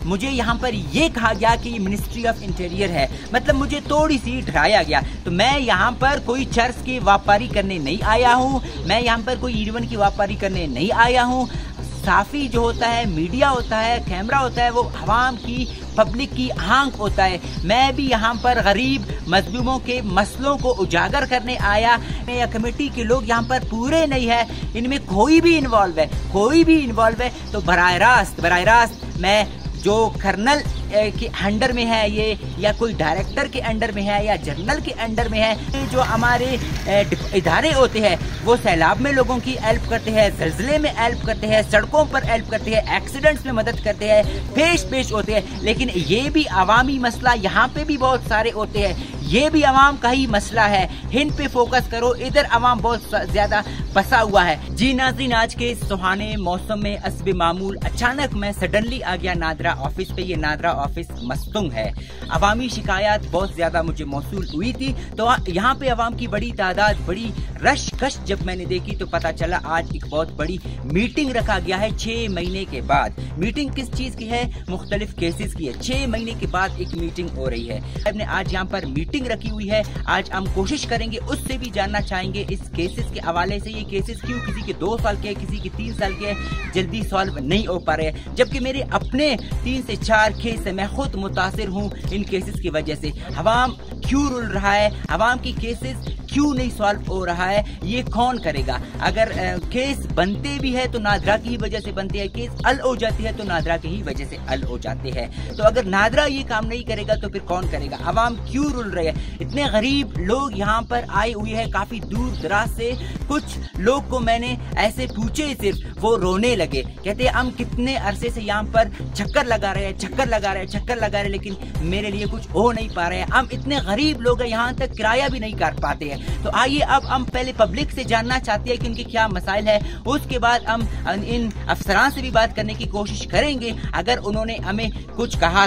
मुझे यहाँ पर ये कहा गया कि ये मिनिस्ट्री ऑफ इंटीरियर है, मतलब मुझे थोड़ी सी डराया गया। तो मैं यहाँ पर कोई चर्च की व्यापारी करने नहीं आया हूँ, मैं यहाँ पर कोई इवेंट की व्यापारी करने नहीं आया हूँ। साफी जो होता है, मीडिया होता है, कैमरा होता है, वो आवाम की, पब्लिक की आंख होता है। मैं भी यहाँ पर गरीब मजलूमों के मसलों को उजागर करने आया। या कमेटी के लोग यहाँ पर पूरे नहीं है, इनमें कोई भी इन्वॉल्व है, तो बराह रास्त मैं जो कर्नल के अंडर में है ये, या कोई डायरेक्टर के अंडर में है, या जनरल के अंडर में है, जो हमारे इदारे होते हैं वो सैलाब में लोगों की हेल्प करते हैं, ज़लज़ले में हेल्प करते हैं, सड़कों पर हेल्प करते हैं, एक्सीडेंट्स में मदद करते हैं, पेश होते हैं। लेकिन ये भी अवामी मसला यहाँ पे भी बहुत सारे होते हैं, ये भी अवाम का ही मसला है। इन पे फोकस करो, इधर अवाम बहुत ज्यादा फंसा हुआ है। जी नाज़रीन, आज के सुहाने मौसम में अस्बे मामूल अचानक मैं सडनली आ गया नादरा ऑफिस पे। ये नादरा ऑफिस मस्तूंग है, अवामी शिकायत बहुत ज्यादा मुझे मौसूल हुई थी, तो यहाँ पे अवाम की बड़ी तादाद, बड़ी रश कश जब मैंने देखी तो पता चला आज एक बहुत बड़ी मीटिंग रखा गया है 6 महीने के बाद। मीटिंग किस चीज की है? मुख्तलिफ केसेस की है। 6 महीने के बाद एक मीटिंग हो रही है। हमने आज यहाँ पर मीटिंग रखी हुई है। आज हम कोशिश करेंगे, उससे भी जानना चाहेंगे इस केसेस के हवाले से, ये केसेस क्यों किसी के 2 साल के, किसी के 3 साल के जल्दी सॉल्व नहीं हो पा रहे हैं, जबकि मेरे अपने 3 से 4 केस है। मैं खुद मुतासिर हूँ इन केसेस की वजह से। अवाम क्यों रुल रहा है, अवाम की केसेस क्यों नहीं सॉल्व हो रहा है, ये कौन करेगा? अगर केस बनते भी है तो नादरा की ही वजह से बनते हैं, केस हल हो जाती है तो नादरा की ही वजह से हल हो जाते हैं। तो अगर नादरा ये काम नहीं करेगा तो फिर कौन करेगा? अवाम क्यों रुल रहे हैं? इतने गरीब लोग यहाँ पर आए हुए हैं काफी दूर दराज से। कुछ लोग को मैंने ऐसे पूछे, सिर्फ वो रोने लगे, कहते हम कितने अरसे से यहाँ पर चक्कर लगा रहे हैं, लेकिन मेरे लिए कुछ हो नहीं पा रहे हैं। हम इतने गरीब लोग हैं, यहाँ तक किराया भी नहीं कर पाते हैं। तो आइए अब हम पहले पब्लिक से जानना चाहते हैं कि उनके क्या मसाइल है, उसके बाद हम इन अफसरान से भी बात करने की कोशिश करेंगे अगर उन्होंने हमें कुछ कहा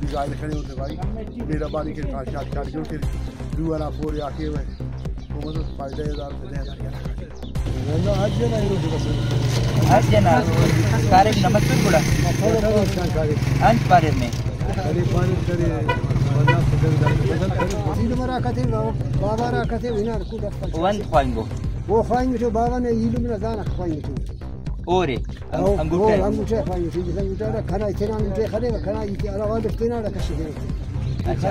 भी जाए खड़े होते भाई मेरा बारी के काशात काट के फिर दुआना पूरे आके हुए वो मतलब 5000 से 1000 ना आज ना ये बस आज ना कार्य नमस्ते बड़ा अंत पारे में अरे पारे करे तीन मरा कथे बाबा रा कथे विनार को वन खाएंगे वो खाएंगे जो बाबा ने इलू में जाना खाएंगे और अंगूठे खाएंगे फिर अंगूठे खाना इतना अंगूठे खाएगा खाना इतना अलग इतना रखा है। अच्छा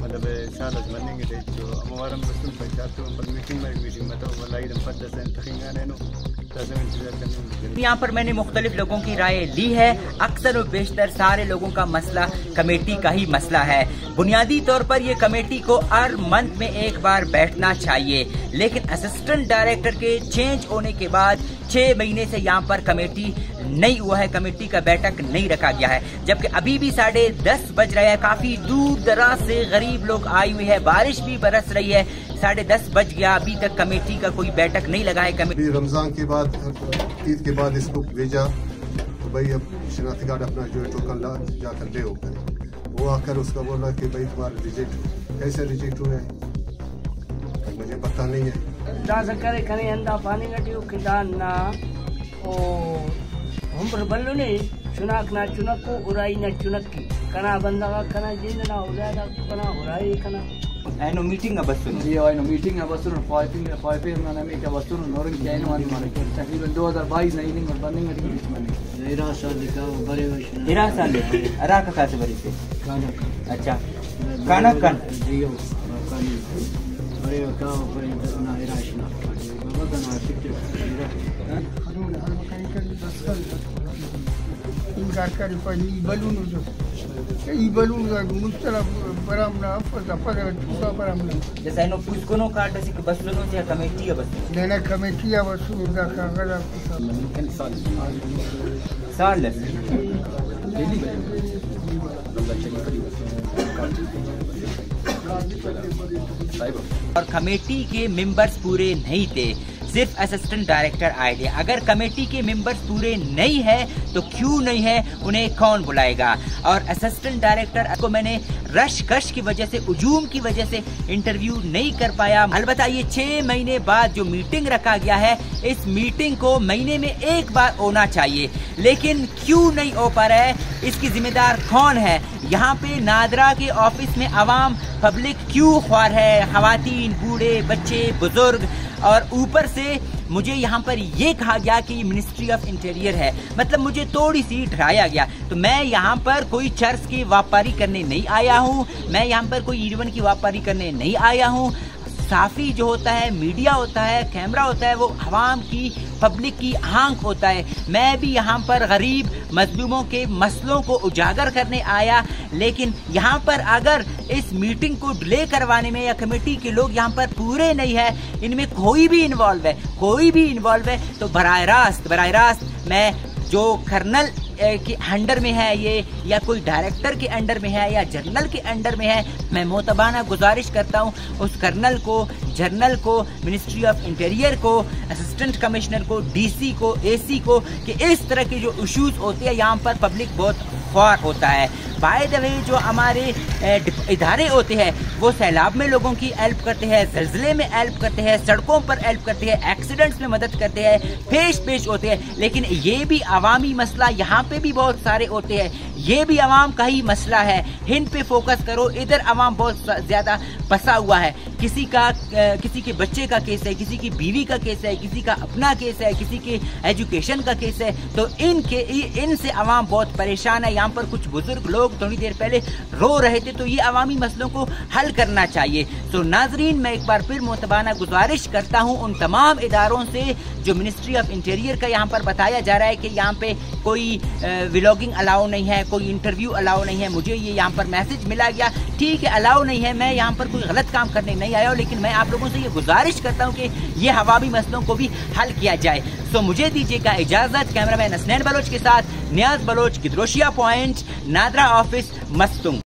मतलब साल बनने के जो अमवारम बसुन पंचायत पर मीटिंग में तो वलाई दम पद से तखिंगा ने नो यहाँ पर मैंने मुख्तलिफ लोगों की राय ली है। अक्सर और बेशतर सारे लोगों का मसला कमेटी का ही मसला है। बुनियादी तौर पर ये कमेटी को हर मंथ में एक बार बैठना चाहिए, लेकिन असिस्टेंट डायरेक्टर के चेंज होने के बाद 6 महीने से यहाँ पर कमेटी नहीं हुआ है, कमेटी का बैठक नहीं रखा गया है। जबकि अभी भी 10:30 बज रहे हैं, काफी दूर दराज से गरीब लोग आए हुए हैं, बारिश भी बरस रही है, 10:30 बज गया, अभी तक कमेटी का कोई बैठक नहीं लगा है। कमेटी रमजान के बाद, ईद के बाद इसको भेजा तो भाई अब शनाख्ती कार्ड अपना जो है टोकन जाकर दे हो करे। वो आकर उसका बोला कि भाई तुम्हारा रिजेक्ट कैसे रिजेक्ट हुए हैं, मुझे पता नहीं है। करे अंदा पानी गटियो किदान ना ओ हम पर बल्लो ने चुनाक ना चुनक को उराई ना चुनक की कना बंदा का कना जिंद ना हो जाएगा कना उराई कना ऐनो मीटिंग अब सुनो जी ऐनो मीटिंग अब सुनो फाइपिंग ना में क्या वस्तु नोरिंग क्या इन वाली मारे तकरीबन 2022 नहीं नहीं बर्निंग में बीच में इरा साल का बड़े वशन इरा साल अरा का कासे बड़ी से काना अच्छा काना कन जियो कानी बड़े का पर ना इरा शना बाबा का ना इनकार करे पहले ई बलून का मुश्तला बरामना फजा पगला चुका बरामना जैसे इनो पुष्कोनो कार्ड से बसलोनो से कमेटी है बस नेना कमेटी है बस उनका कागज साल और कमेटी के मेंबर्स पूरे नहीं थे। सिर्फ असिस्टेंट डायरेक्टर आए थे। अगर कमेटी के मेंबर्स पूरे नहीं है तो क्यों नहीं है, उन्हें कौन बुलाएगा। और असिस्टेंट डायरेक्टर को मैंने रश कश की वजह से, हुजूम की वजह से इंटरव्यू नहीं कर पाया। अलबत्ता ये 6 महीने बाद जो मीटिंग रखा गया है, इस मीटिंग को महीने में एक बार होना चाहिए, लेकिन क्यों नहीं हो पा रहा है, इसकी जिम्मेदार कौन है। यहाँ पे नादरा के ऑफिस में आवाम पब्लिक क्यों ख्वार है, खवातीन, बूढ़े, बच्चे, बुजुर्ग। और ऊपर से मुझे यहाँ पर ये कहा गया कि मिनिस्ट्री ऑफ इंटीरियर है, मतलब मुझे थोड़ी सी डराया गया। तो मैं यहाँ पर कोई चर्च की व्यापारी करने नहीं आया हूँ, मैं यहाँ पर कोई ईवन की व्यापारी करने नहीं आया हूँ। साफी जो होता है, मीडिया होता है, कैमरा होता है, वो अवाम की, पब्लिक की आंख होता है। मैं भी यहाँ पर गरीब मजलूमों के मसलों को उजागर करने आया, लेकिन यहाँ पर अगर इस मीटिंग को डिले करवाने में या कमेटी के लोग यहाँ पर पूरे नहीं है, इनमें कोई भी इन्वॉल्व है, तो बराह रास्त मैं जो कर्नल के अंडर में है ये, या कोई डायरेक्टर के अंडर में है, या जनरल के अंडर में है, मैं मोतबाना गुजारिश करता हूँ उस कर्नल को, जनरल को, मिनिस्ट्री ऑफ इंटीरियर को, असिस्टेंट कमिश्नर को, डीसी को, एसी को, कि इस तरह के जो इश्यूज होते हैं यहाँ पर पब्लिक बहुत ख्वार होता है। बाय द वे जो हमारे इदारे होते हैं वो सैलाब में लोगों की हेल्प करते हैं, ज़लज़ले में हेल्प करते हैं, सड़कों पर हेल्प करते हैं, एक्सीडेंट्स में मदद करते हैं, पेश होते हैं, लेकिन ये भी अवामी मसला यहाँ पे भी बहुत सारे होते हैं, ये भी अवाम का ही मसला है। हिंद पे फोकस करो, इधर अवाम बहुत ज्यादा फंसा हुआ है। किसी के बच्चे का केस है, किसी की बीवी का केस है, किसी का अपना केस है, किसी के एजुकेशन का केस है, तो इनसे अवाम बहुत परेशान है। यहाँ पर कुछ बुजुर्ग लोग थोड़ी देर पहले रो रहे थे, तो ये अवामी मसलों को हल करना चाहिए। तो नाजरीन, मैं एक बार फिर मोतबाना गुजारिश करता हूँ उन तमाम इदारों से जो मिनिस्ट्री ऑफ इंटीरियर का यहाँ पर बताया जा रहा है कि यहाँ पे कोई व्लॉगिंग अलाउ नहीं है, कोई इंटरव्यू अलाउ नहीं है। मुझे ये यहाँ पर मैसेज मिला गया, ठीक है अलाउ नहीं है, मैं यहाँ पर कोई गलत काम करने नहीं आया हूँ, लेकिन मैं आप लोगों से ये गुजारिश करता हूँ कि ये हवामी मसलों को भी हल किया जाए। तो मुझे दीजिएगा इजाजत। कैमरामैन हसनैन बलोच के साथ Niaz Baloch, Gedrosia point, NADRA office, Mastung.